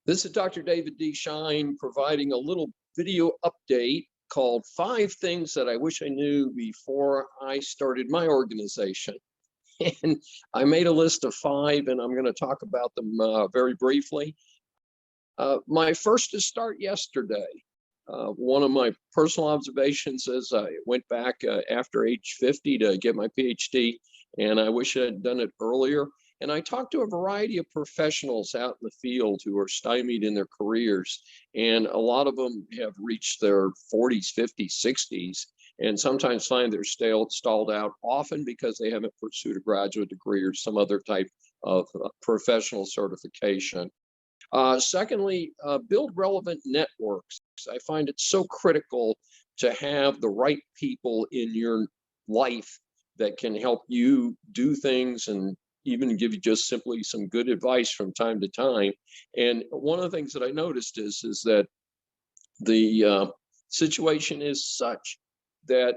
This is Dr. David D. Shine providing a little video update called 5 Things That I Wish I Knew Before I Started My Organization. And I made a list of 5, and I'm going to talk about them very briefly. My first to start yesterday. One of my personal observations is I went back after age 50 to get my PhD, and I wish I had done it earlier. And I talked to a variety of professionals out in the field who are stymied in their careers. And a lot of them have reached their 40s, 50s, 60s, and sometimes find they're stalled out, often because they haven't pursued a graduate degree or some other type of professional certification. Secondly, build relevant networks. I find it so critical to have the right people in your life that can help you do things and even give you just simply some good advice from time to time. And one of the things that I noticed is that the situation is such that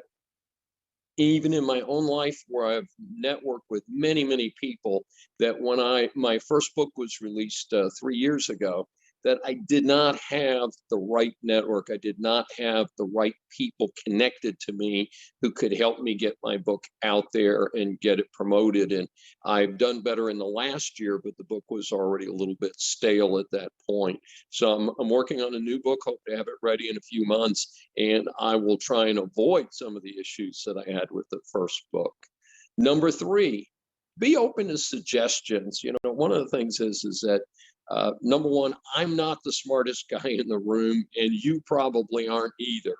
even in my own life, where I've networked with many people, that when my first book was released 3 years ago, that I did not have the right network. I did not have the right people connected to me who could help me get my book out there and get it promoted. And I've done better in the last year, but the book was already a little bit stale at that point. So I'm working on a new book, hope to have it ready in a few months, and I will try and avoid some of the issues that I had with the first book. Number 3, be open to suggestions. You know, one of the things is that number one, I'm not the smartest guy in the room, and you probably aren't either.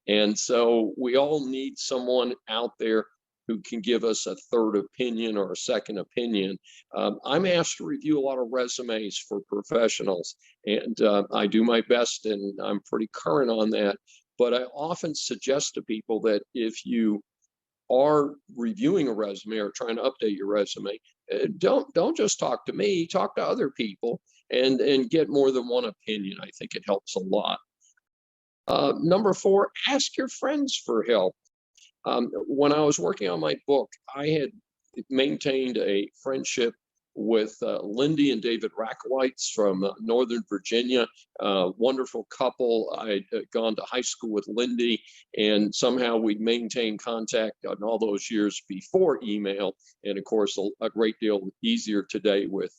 And so we all need someone out there who can give us a third opinion or a second opinion. I'm asked to review a lot of resumes for professionals, and I do my best, and I'm pretty current on that. But I often suggest to people that if you are reviewing a resume or trying to update your resume, don't just talk to me, talk to other people and get more than one opinion. I think it helps a lot. Number 4, ask your friends for help. When I was working on my book, I had maintained a friendship with Lindy and David Rakowitz from Northern Virginia, wonderful couple. I'd gone to high school with Lindy, and somehow we'd maintained contact on all those years before email. And of course, a great deal easier today with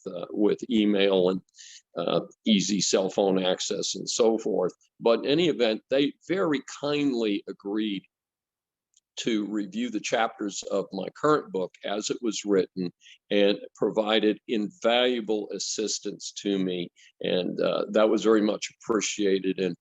email and easy cell phone access and so forth. But in any event, they very kindly agreed to review the chapters of my current book as it was written and provided invaluable assistance to me. And that was very much appreciated. And,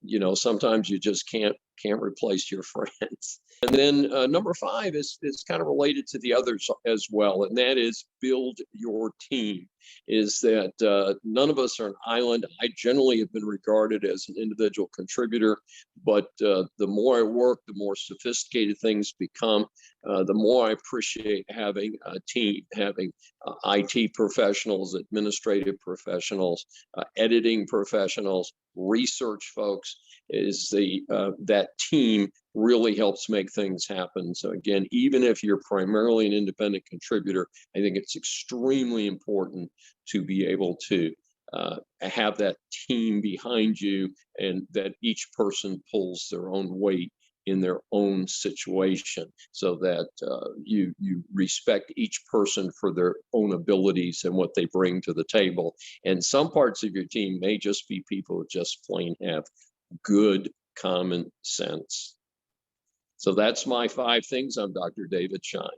you know, sometimes you just can't replace your friends. And then number 5 is kind of related to the others as well, and that is build your team. Is that none of us are an island. I generally have been regarded as an individual contributor, but the more I work, the more sophisticated things become, the more I appreciate having a team, having IT professionals, administrative professionals, editing professionals, research folks. Is that team really helps make things happen. So again, even if you're primarily an independent contributor, I think it's extremely important to be able to have that team behind you, and that each person pulls their own weight in their own situation, so that you respect each person for their own abilities and what they bring to the table. And some parts of your team may just be people who just plain have good common sense. So that's my 5 things. I'm Dr. David Shine.